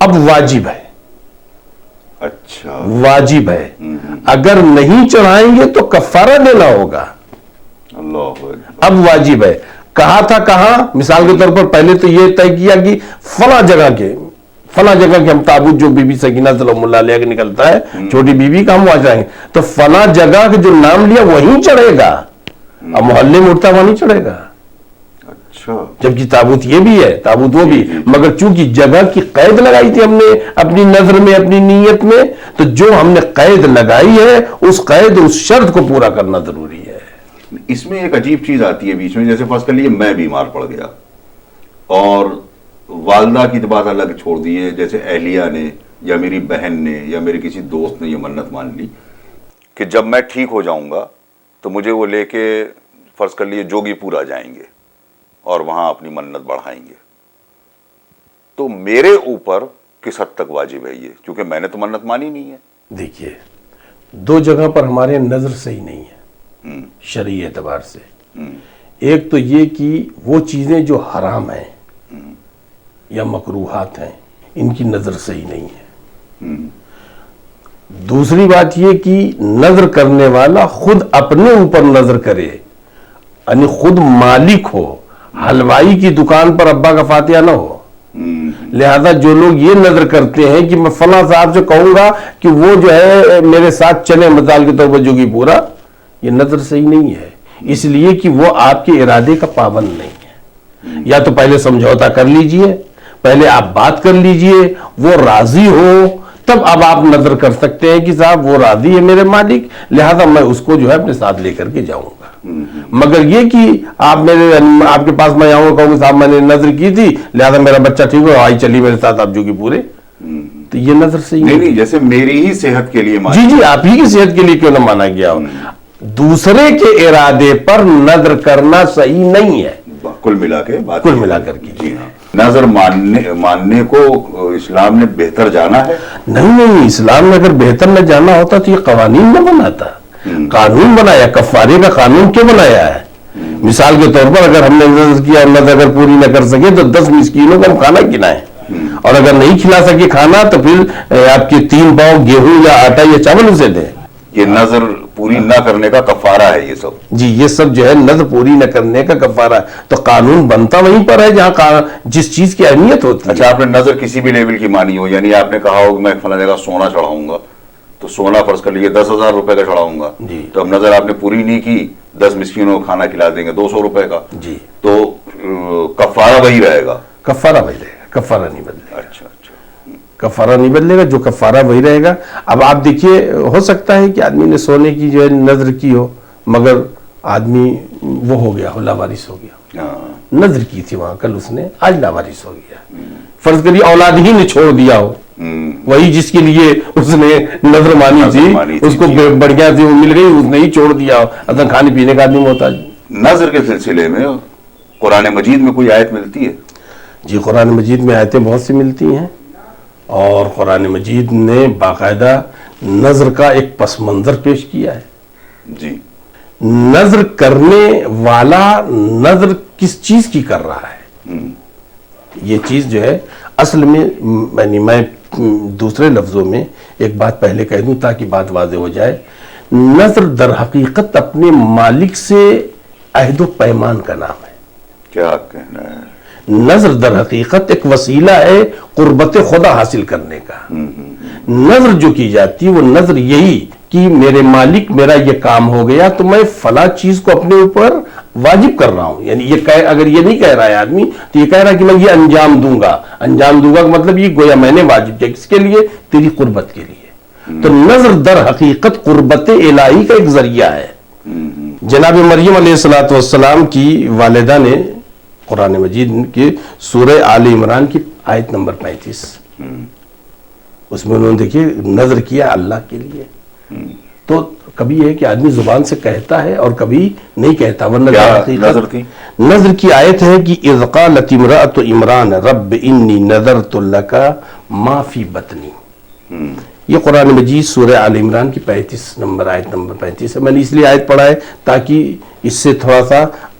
اب واجب ہے، اچھا واجب ہے، اگر نہیں چڑھائیں گے تو کفارہ دینا ہوگا، اللہ اکبر۔ اب واجب ہے۔ کہا تھا کہاں؟ مثال کے طور پر پہلے تو یہ طے کیا کہ فلاں جگہ کے ہم تابوت جو بی بی سکینہ سلام اللہ علیہ کا نکلتا ہے چھوٹی بی بی کا، ہم وہاں جائیں گے تو فلاں جگہ کے جو نام لیا وہیں چڑھے گا، اب محلے میں اٹھتا وہاں نہیں چڑھے گا، اچھا جبکہ تابوت یہ بھی ہے، تابوت وہ بھی، مگر چونکہ جگہ کی قید لگائی تھی ہم نے اپنی نظر میں، اپنی نیت میں، تو جو ہم نے قید لگائی ہے اس قید، اس شرط کو پورا کرنا ضروری ہے۔ اس میں ایک عجیب چیز آتی ہے بیچ میں، جیسے فرض کر لیجیے میں بیمار پڑ گیا اور والدہ کی بات الگ چھوڑ دیے، جیسے اہلیہ نے یا میری بہن نے یا میرے کسی دوست نے یہ منت مان لی کہ جب میں ٹھیک ہو جاؤں گا تو مجھے وہ لے کے فرض کر لیے جوگی پورا جائیں گے اور وہاں اپنی منت بڑھائیں گے، تو میرے اوپر کس حد تک واجب ہے یہ؟ کیونکہ میں نے تو منت مانی نہیں ہے۔ دیکھیے دو جگہ پر ہمارے نظر صحیح نہیں ہے شرعی اعتبار سے۔ ایک تو یہ کہ وہ چیزیں جو حرام ہیں یا مکروہات ہیں ان کی نظر صحیح نہیں ہے۔ دوسری بات یہ کہ نظر کرنے والا خود اپنے اوپر نظر کرے، یعنی خود مالک ہو، حلوائی کی دکان پر ابا کا فاتحہ نہ ہو۔ لہذا جو لوگ یہ نظر کرتے ہیں کہ میں فلاں صاحب سے کہوں گا کہ وہ جو ہے میرے ساتھ چلے مثال کے طور پر جوگی پورا، یہ نظر صحیح نہیں ہے، اس لیے کہ وہ آپ کے ارادے کا پابند نہیں ہے۔ یا تو پہلے سمجھوتا کر لیجئے، پہلے آپ بات کر لیجئے، وہ راضی ہو، تب اب آپ نظر کر سکتے ہیں کہ صاحب وہ راضی ہے میرے مالک، لہذا میں اس کو جو ہے اپنے ساتھ لے کر کے جاؤں گا۔ مگر یہ کہ آپ کے پاس میں آؤں گا کہوں گا صاحب میں نے نظر کی تھی لہذا میرا بچہ ٹھیک ہو آئی چلی میرے ساتھ آپ جوگی پورے، تو یہ نظر صحیح نہیں، جیسے میری ہی صحت کے لیے جی آپ ہی کی صحت کے لیے کیوں نہ مانا گیا ہو، دوسرے کے ارادے پر نظر کرنا صحیح نہیں ہے۔ کل ملا کے بات، کل ملا کر کی جی ہاں، نظر ماننے کو اسلام نے بہتر جانا ہے؟ نہیں، اسلام میں اگر بہتر نہ جانا ہوتا تو یہ قوانین نہ بناتا، قانون بنایا، کفارے کا قانون کیوں بنایا ہے؟ مثال کے طور پر اگر ہم نے نظر کیا اور نظر اگر پوری نہ کر سکے تو 10 مسکینوں کا ہم کھانا کھلائیں، اور اگر نہیں کھلا سکے کھانا تو پھر آپ کے 3 پاؤ گیہوں یا آٹا یا چاول اسے دیں۔ یہ نظر پوری نہ کرنے کا کفارہ ہے یہ سب؟ جی یہ سب جو ہے نظر پوری نہ کرنے کا کفارہ ہے، تو قانون بنتا وہیں پر ہے جہاں جس چیز کی اہمیت ہوتی ہے۔ اچھا، آپ نے نظر کسی بھی لیول کی مانی ہو، یعنی آپ نے کہا ہو کہ میں فلاں جگہ سونا چڑھاؤں گا، تو سونا فرض کر لیجیے 10,000 روپے کا چڑھاؤں گا، تو اب نظر آپ نے پوری نہیں کی، 10 مسکینوں کو کھانا کھلا دیں گے 200 روپے کا، جی تو کفارہ وہی رہے گا؟ کفارہ وہی رہے گا، کفارہ نہیں بدلے گا۔ اچھا، کفارہ نہیں بدلے گا، جو کفارہ وہی رہے گا۔ اب آپ دیکھیے ہو سکتا ہے کہ آدمی نے سونے کی جو ہے نظر کی ہو مگر آدمی وہ ہو گیا ہو، لاوارث ہو گیا، نظر کی تھی وہاں کل اس نے، آج لاوارث ہو گیا، فرض کریے اولاد ہی نے چھوڑ دیا ہو، وہی جس کے لیے اس نے نظر مانی تھی اس کو بڑھیا تھی وہ مل گئی، اس نے ہی چھوڑ دیا ہو، اصل کھانے پینے کا آدمی ہوتا ہے۔ نظر کے سلسلے میں قرآن مجید میں کوئی آیت ملتی ہے؟ جی قرآن مجید میں آیتیں بہت سی ملتی ہیں، اور قرآن مجید نے باقاعدہ نظر کا ایک پس منظر پیش کیا ہے۔ جی، نظر کرنے والا نظر کس چیز کی کر رہا ہے، یہ چیز جو ہے اصل میں، یعنی میں دوسرے لفظوں میں ایک بات پہلے کہہ دوں تاکہ بات واضح ہو جائے، نظر در حقیقت اپنے مالک سے عہد و پیمان کا نام ہے۔ کیا کہنا ہے؟ نظر در حقیقت ایک وسیلہ ہے قربت خدا حاصل کرنے کا۔ نظر جو کی جاتی ہے وہ نظر یہی کہ میرے مالک میرا یہ کام ہو گیا تو میں فلاں چیز کو اپنے اوپر واجب کر رہا ہوں، یعنی یہ اگر یہ نہیں کہہ رہا ہے آدمی تو یہ کہہ رہا ہے کہ میں یہ انجام دوں گا کا مطلب یہ گویا میں نے واجب کیا، کس کے لیے؟ تیری قربت کے لیے۔ تو نظر در حقیقت قربت الہی کا ایک ذریعہ ہے۔ جناب مریم علیہ السلام کی والدہ نے قرآن مجید کی سورہ آل عمران کی آیت نمبر 35 اس میں انہوں نے دیکھیے نظر کیا اللہ کے لیے، تو کبھی یہ کہ آدمی زبان سے کہتا ہے اور کبھی نہیں کہتا، ورنہ نظر تھی؟ نظر کی آیت ہے کہ اذ قالت امرأۃ عمران رب انی نذرت لک ما فی بطنی، یہ قرآن مجید سورہ آل عمران کی 35 نمبر آیت نمبر 35 ہے۔ میں نے اس لیے آیت پڑھا ہے تاکہ اس سے تھوڑا سا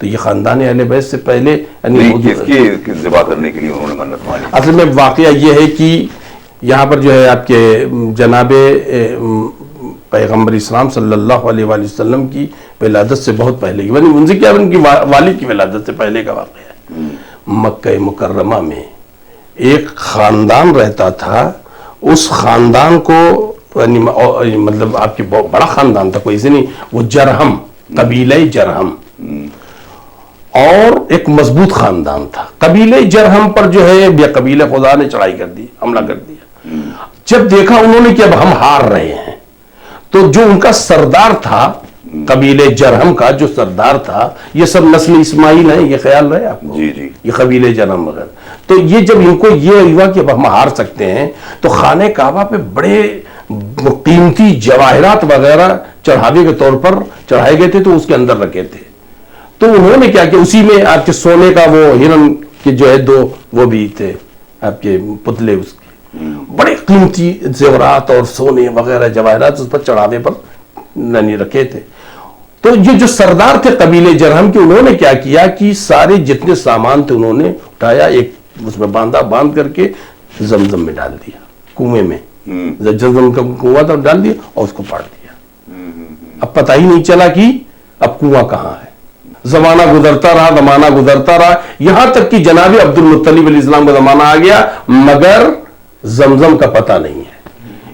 تو یہ خاندان اہل بیت سے پہلے کس کی ذبح کرنے کے لیے انہوں نے منت مانی؟ اصل میں واقعہ یہ ہے کہ یہاں پر جو ہے آپ کے جناب پیغمبر اسلام صلی اللہ علیہ وآلہ وسلم کی ولادت سے بہت پہلے کی، ان سے کیا ان کی والد کی ولادت سے پہلے کا واقعہ ہے۔ مکہ مکرمہ میں ایک خاندان رہتا تھا، اس خاندان کو مطلب آپ کے بڑا خاندان تھا، کوئی سے نہیں، وہ جرہم، قبیلہ جرہم، اور ایک مضبوط خاندان تھا۔ قبیلہ جرہم پر جو ہے یا قبیلہ خدا نے چڑھائی کر دی، حملہ کر دیا۔ جب دیکھا انہوں نے کہ اب ہم ہار رہے ہیں، تو جو ان کا سردار تھا، قبیلہ جرہم کا جو سردار تھا، یہ سب نسل اسماعیل ہیں، یہ خیال رہے آپ کو، جی جی، یہ قبیلہ جرہم وغیرہ۔ تو یہ جب ان کو یہ ہوا کہ اب ہم ہار سکتے ہیں، تو خانہ کعبہ پہ بڑے قیمتی جواہرات وغیرہ چڑھاوے کے طور پر چڑھائے گئے تھے، تو اس کے اندر رکھے تھے۔ تو انہوں نے کیا کہ اسی میں آپ کے سونے کا وہ ہرن کے جو ہے دو وہ بھی تھے آپ کے پتلے، اس کے بڑے قیمتی زیورات اور سونے وغیرہ جواہرات اس پر چڑھاوے پر رکھے تھے۔ تو یہ جو سردار تھے قبیلے جرہم کے، انہوں نے کیا کیا کہ سارے جتنے سامان تھے انہوں نے اٹھایا، ایک اس میں باندھ کر کے زمزم میں ڈال دیا، کنویں میں، زمزم کا کنواں تھا ڈال دیا اور اس کو پاٹ دیا۔ اب پتہ ہی نہیں چلا کہ اب کنواں کہاں ہے۔ زمانہ گزرتا رہا، یہاں تک کہ جناب عبد المطلب علیہ السلام کا زمانہ آ گیا، مگر زمزم کا پتہ نہیں ہے۔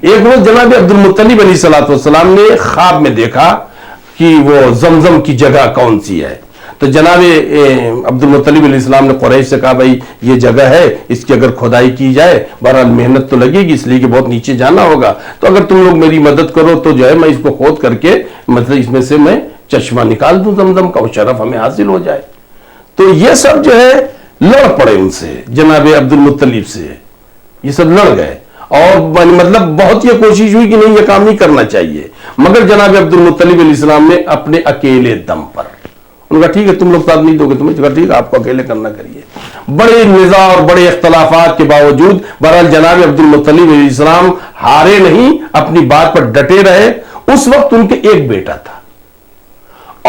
ایک روز جناب عبد المطلب علیہ السلام نے خواب میں دیکھا کہ وہ زمزم کی جگہ کون سی ہے۔ تو جناب عبد المطلب علیہ السلام نے قریش سے کہا بھائی یہ جگہ ہے، اس کی اگر کھدائی کی جائے، بہرحال محنت تو لگے گی اس لیے کہ بہت نیچے جانا ہوگا، تو اگر تم لوگ میری مدد کرو تو جو ہے میں اس کو کھود کر کے مطلب اس میں سے میں چشمہ نکال دوں زمزم کا، وہ شرف ہمیں حاصل ہو جائے۔ تو یہ سب جو ہے لڑ پڑے ان سے، جناب عبد المطلب سے یہ سب لڑ گئے، اور مطلب بہت یہ کوشش ہوئی کہ نہیں یہ کام نہیں کرنا چاہیے، مگر جناب عبد المطلب علیہ السلام نے اپنے اکیلے دم پر ان کا ٹھیک ہے تم لوگ ساتھ نہیں دو گے، تمہیں ٹھیک ہے آپ کو اکیلے کرنا کریے۔ بڑے نزاع اور بڑے اختلافات کے باوجود بہرحال جناب عبد المطلب علیہ السلام ہارے نہیں، اپنی بات پر ڈٹے رہے۔ اس وقت ان کے ایک بیٹا تھا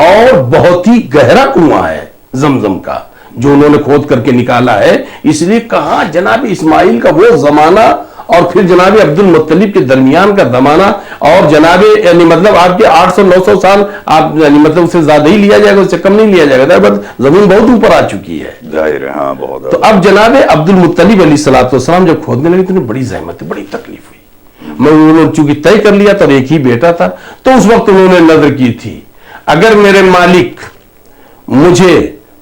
اور بہت ہی گہرا کنواں ہے زمزم کا جو انہوں نے کھود کر کے نکالا ہے، اس لیے کہاں جناب اسماعیل کا وہ زمانہ اور پھر جناب عبد المطلب کے درمیان کا زمانہ، اور جناب یعنی مطلب آپ کے 800-900 سال آپ یعنی مطلب اس سے زیادہ ہی لیا جائے گا، اس سے کم نہیں لیا جائے گا، بس زمین بہت اوپر آ چکی ہے، ظاہر ہے ہاں بہت۔ تو اب جناب عبد المطلب علیہ السلام جب کھودنے لگے تو انہیں بڑی زحمت، بڑی تکلیف ہوئی، میں انہوں نے چونکہ طے کر لیا تھا ایک ہی بیٹا تھا، تو اس وقت انہوں نے نظر کی تھی اگر میرے مالک مجھے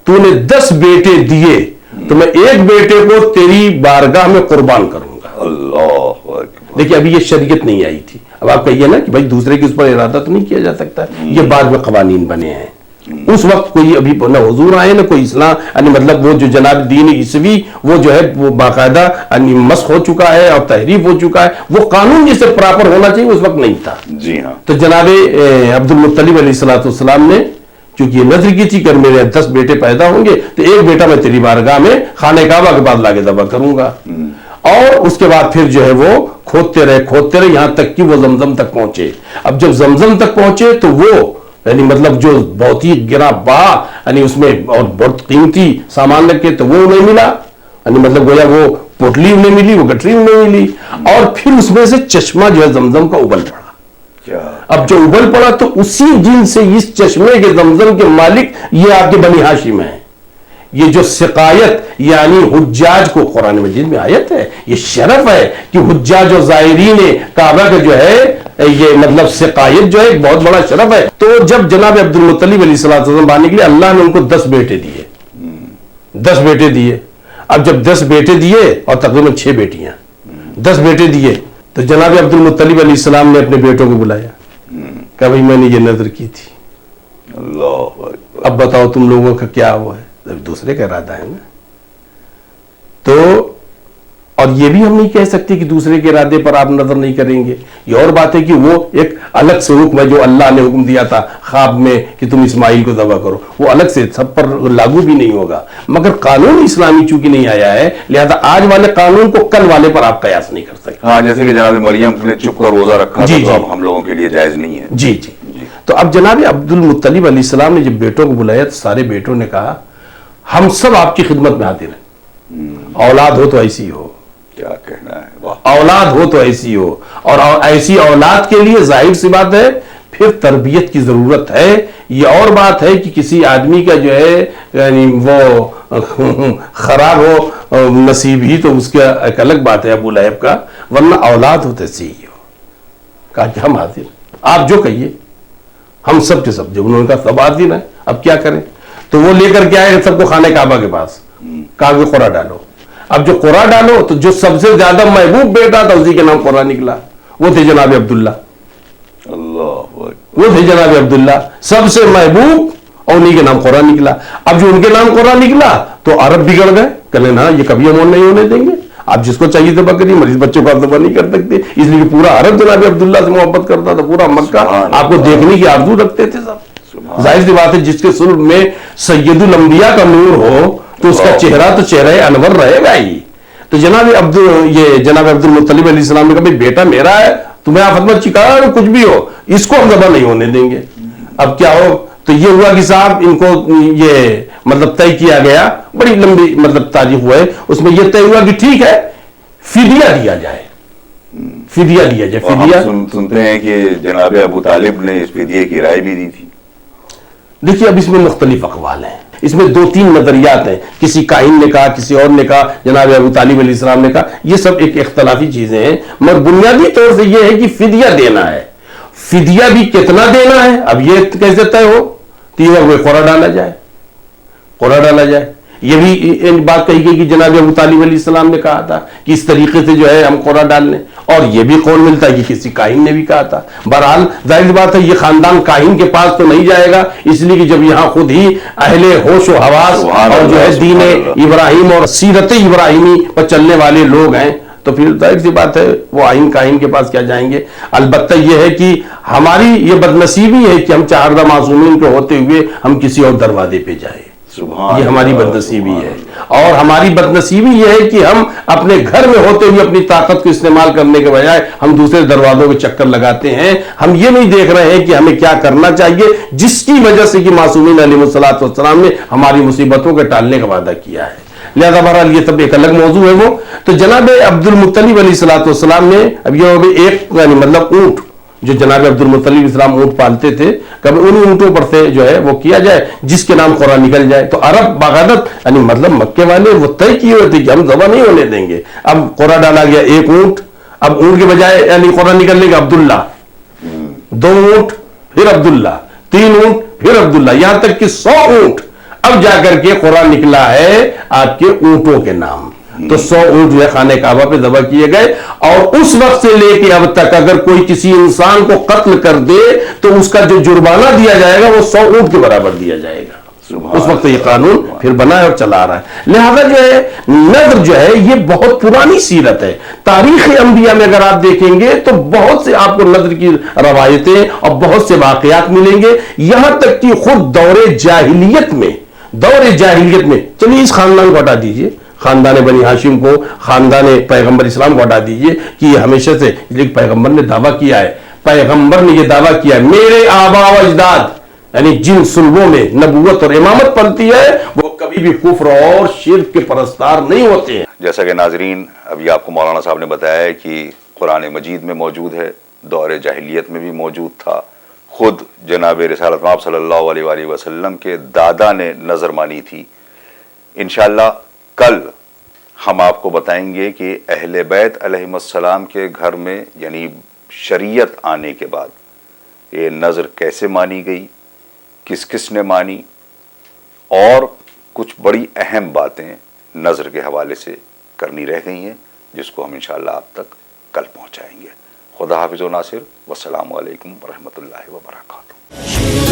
تو نے 10 بیٹے دیے تو میں ایک بیٹے کو تیری بارگاہ میں قربان کروں گا۔ اللہ اکبر۔ دیکھیں ابھی یہ شریعت نہیں آئی تھی، اب آپ کہیے نا کہ بھائی دوسرے کے اس پر ارادہ تو نہیں کیا جا سکتا، یہ بعد میں قوانین بنے ہیں۔ اس وقت کوئی ابھی نہ حضور آئے نہ کوئی اسلام، یعنی مطلب وہ جو جناب دین عیسوی وہ جو ہے وہ باقاعدہ یعنی مسخ ہو چکا ہے اور تحریف ہو چکا ہے، وہ قانون جس سے پراپر ہونا چاہیے اس وقت نہیں تھا۔ جی ہاں۔ تو جناب عبد المطلب علیہ السلام نے چونکہ یہ نظر کی تھی کہ میرے 10 بیٹے پیدا ہوں گے تو ایک بیٹا میں تیری بارگاہ میں خانہ کعبہ کے بعد لاکے ذبح کروں گا، اور اس کے بعد پھر جو ہے وہ کھودتے رہے یہاں تک کہ وہ زمزم تک پہنچے۔ اب جب زمزم تک پہنچے تو وہ یعنی مطلب جو بہت ہی گرا بہا یعنی اس میں اور بہت قیمتی سامان رکھے تو وہ نہیں ملا، یعنی مطلب گویا وہ پوٹلی انہیں ملی، وہ گٹری انہیں ملی، اور پھر اس میں سے چشمہ جو ہے زمزم کا ابل پڑا۔ اب جو ابل پڑا تو اسی دن سے اس چشمے کے زمزم کے مالک یہ آپ کے بنی ہاشم ہیں۔ یہ جو سقایت یعنی حجاج کو قرآن مجید میں آیت ہے، یہ شرف ہے کہ حجاج و زائرین کعبہ کا جو ہے یہ مطلب سقایت جو ہے ایک بہت بڑا شرف ہے۔ تو جب جناب عبد المطلب علیہ السلام بانے کے لیے اللہ نے ان کو 10 بیٹے دیے، 10 بیٹے دیے۔ اب جب 10 بیٹے دیے اور تقریباً 6 بیٹیاں، 10 بیٹے دیے تو جناب عبد المطلب علیہ السلام نے اپنے بیٹوں کو بلایا، کہا بھائی میں نے یہ نظر کی تھی، اللہ اکبر، اب بتاؤ تم لوگوں کا کیا ہوا ہے؟ دوسرے کا ارادہ ہے نا، تو اور یہ بھی ہم نہیں کہہ سکتے کہ دوسرے کے ارادے پر آپ نظر نہیں کریں گے، یہ اور بات ہے کہ وہ ایک الگ سے حکم ہے جو اللہ نے حکم دیا تھا خواب میں کہ تم اسماعیل کو ذبح کرو، وہ الگ سے سب پر لاگو بھی نہیں ہوگا، مگر قانون اسلامی چونکہ نہیں آیا ہے لہذا آج والے قانون کو کل والے پر آپ قیاس نہیں کر سکتے۔ ہاں جیسے کہ جناب مریم نے چپ کر روزہ رکھا تھا تو اب ہم لوگوں کے لیے جائز نہیں ہے۔ جی جی، تو تو اب جناب عبد المطلب علیہ السلام نے جب بیٹوں کو بلایا تو سارے بیٹوں نے کہا ہم سب آپ کی خدمت میں حاضر ہیں، اولاد ہو تو ایسی ہو، کیا کہنا ہے، واہ، اولاد ہو تو ایسی ہو، اور ایسی اولاد کے لیے ظاہر سی بات ہے پھر تربیت کی ضرورت ہے۔ یہ اور بات ہے کہ کسی آدمی کا جو ہے یعنی وہ خراب ہو نصیب ہی تو اس کا ایک الگ بات ہے ابو لہب کا، ورنہ اولاد ہو تو ایسی ہی ہو۔ کہا کہ ہم حاضر، آپ جو کہیے، ہم سب کے سب، جب انہوں نے کہا سب حاضر ہیں اب کیا کریں، تو وہ لے کر کے آئے سب کو خانہ کعبہ کے پاس، کہا کہ قرآن ڈالو۔ اب جو قرآن ڈالو تو جو سب سے زیادہ محبوب بیٹا تھا اسی کے نام قرآن نکلا، وہ تھے جناب عبداللہ، اللہ، وہ تھے جناب عبداللہ، سب سے محبوب، اور انہی کے نام قرآن نکلا۔ اب جو ان کے نام قرآن نکلا تو عرب بگڑ گئے، کہنے نا یہ کبھی ہم نہیں ہونے دیں گے، آپ جس کو چاہیے ذبح کریے، مریض بچوں کو آپ ذبح نہیں کر سکتے، اس لیے پورا عرب جناب عبداللہ سے محبت کرتا تھا، پورا مکہ آپ کو دیکھنے کی آرزو رکھتے تھے سب۔ ظاہر سی بات ہے جس کے صلب میں سید الانبیاء کا نور ہو تو اس کا چہرہ تو چہرہ انور رہے گا ہی۔ تو جناب عبد المطلب علیہ السلام نے کہا بھائی بیٹا میرا ہے، تمہیں آپ خدمت چکا کچھ بھی ہو، اس کو ہم ذبح نہیں ہونے دیں گے۔ اب کیا ہو، تو یہ ہوا کہ صاحب ان کو یہ مطلب طے کیا گیا، بڑی لمبی مطلب تاریخ ہوئے، اس میں یہ طے ہوا کہ ٹھیک ہے فدیہ دیا جائے، فدیہ دیا جائے۔ فدیہ سنتے ہیں کہ جناب ابو طالب نے اس فدیے کی رائے بھی دی تھی۔ دیکھیے اب اس میں مختلف اقوال ہیں، اس میں دو تین نظریات ہیں، کسی کاہن نے کہا، کسی اور نے کہا، جناب ابو طالب علیہ السلام نے کہا، یہ سب ایک اختلافی چیزیں ہیں، مگر بنیادی طور سے یہ ہے کہ فدیہ دینا ہے۔ فدیہ بھی کتنا دینا ہے اب یہ کیسے طے ہو، تو یہ قرآن ڈالا جائے، قرآن ڈالا جائے۔ یہ بھی بات کہی گئی کہ جناب ابو طالب علیہ السلام نے کہا تھا کہ اس طریقے سے جو ہے ہم قرآن ڈال لیں، اور یہ بھی قول ملتا ہے کہ کسی کاہن نے بھی کہا تھا۔ بہرحال ظاہر بات ہے یہ خاندان کاہن کے پاس تو نہیں جائے گا، اس لیے کہ جب یہاں خود ہی اہل ہوش و حواس اور جو ہے دین ابراہیم اور سیرت ابراہیمی پر چلنے والے لوگ ہیں، تو پھر ظاہر سی بات ہے وہ آئین کاہن کے پاس کیا جائیں گے۔ البتہ یہ ہے کہ ہماری یہ بدنصیبی ہے کہ ہم چہاردہ معصومین کے ہوتے ہوئے ہم کسی اور دروازے پہ جائیں، یہ ہماری بدنصیبی ہے۔ اور ہماری بدنصیبی یہ ہے کہ ہم اپنے گھر میں ہوتے ہوئے اپنی طاقت کو استعمال کرنے کے بجائے ہم دوسرے دروازوں کے چکر لگاتے ہیں، ہم یہ نہیں دیکھ رہے ہیں کہ ہمیں کیا کرنا چاہیے، جس کی وجہ سے کہ معصومین علیہ الصلوۃ والسلام نے ہماری مصیبتوں کے ٹالنے کا وعدہ کیا ہے۔ لہذا بہرحال یہ سب ایک الگ موضوع ہے۔ وہ تو جناب عبد المطلب علیہ الصلوۃ والسلام نے اب یہ ایک یعنی مطلب اونٹ جو جناب عبد المطلب اسلام اونٹ پالتے تھے، کبھی ان اونٹوں پر سے جو ہے وہ کیا جائے جس کے نام قرآن نکل جائے۔ تو عرب باقاعدت یعنی مطلب مکے والے وہ طے کیے ہوئے تھے کہ ہم ذبح نہیں ہونے دیں گے۔ اب قرآن ڈالا گیا ایک اونٹ، اب اونٹ کے بجائے یعنی قرآن نکلنے کا عبداللہ، دو اونٹ پھر عبداللہ، تین اونٹ پھر عبداللہ، یہاں تک کہ 100 اونٹ اب جا کر کے قرآن نکلا ہے آپ کے اونٹوں کے نام۔ تو 100 اونٹ جو ہے خانہ کعبہ پہ ذبح کیے گئے، اور اس وقت سے لے کے اب تک اگر کوئی کسی انسان کو قتل کر دے تو اس کا جو جرمانہ دیا جائے گا وہ 100 اونٹ کے برابر دیا جائے گا۔ اس وقت یہ قانون پھر بنا ہے اور چلا رہا ہے۔ لہذا جو ہے نذر جو ہے یہ بہت پرانی سیرت ہے۔ تاریخ انبیاء میں اگر آپ دیکھیں گے تو بہت سے آپ کو نذر کی روایتیں اور بہت سے واقعات ملیں گے، یہاں تک کہ خود دور جاہلیت میں چلیے اس خاندان کو ہٹا دیجئے، خاندان بنی ہاشم کو، خاندان پیغمبر اسلام کو ہٹا دیجئے کہ یہ ہمیشہ سے، لیکن پیغمبر نے دعویٰ کیا ہے، پیغمبر نے یہ دعویٰ کیا ہے میرے آبا و اجداد یعنی جن سلبوں میں نبوت اور امامت پلتی ہے وہ کبھی بھی کفر اور شرک کے پرستار نہیں ہوتے ہیں۔ جیسا کہ ناظرین ابھی آپ کو مولانا صاحب نے بتایا ہے کہ قرآن مجید میں موجود ہے، دور جاہلیت میں بھی موجود تھا، خود جناب رسالت مآب صلی اللہ علیہ وآلہ وسلم کے دادا نے نظر مانی تھی۔ انشاءاللہ کل ہم آپ کو بتائیں گے کہ اہل بیت علیہم السلام کے گھر میں یعنی شریعت آنے کے بعد یہ نظر کیسے مانی گئی، کس کس نے مانی، اور کچھ بڑی اہم باتیں نظر کے حوالے سے کرنی رہ گئی ہیں جس کو ہم انشاءاللہ آپ تک کل پہنچائیں گے۔ خدا حافظ و ناصر، والسلام علیکم ورحمۃ اللہ وبرکاتہ۔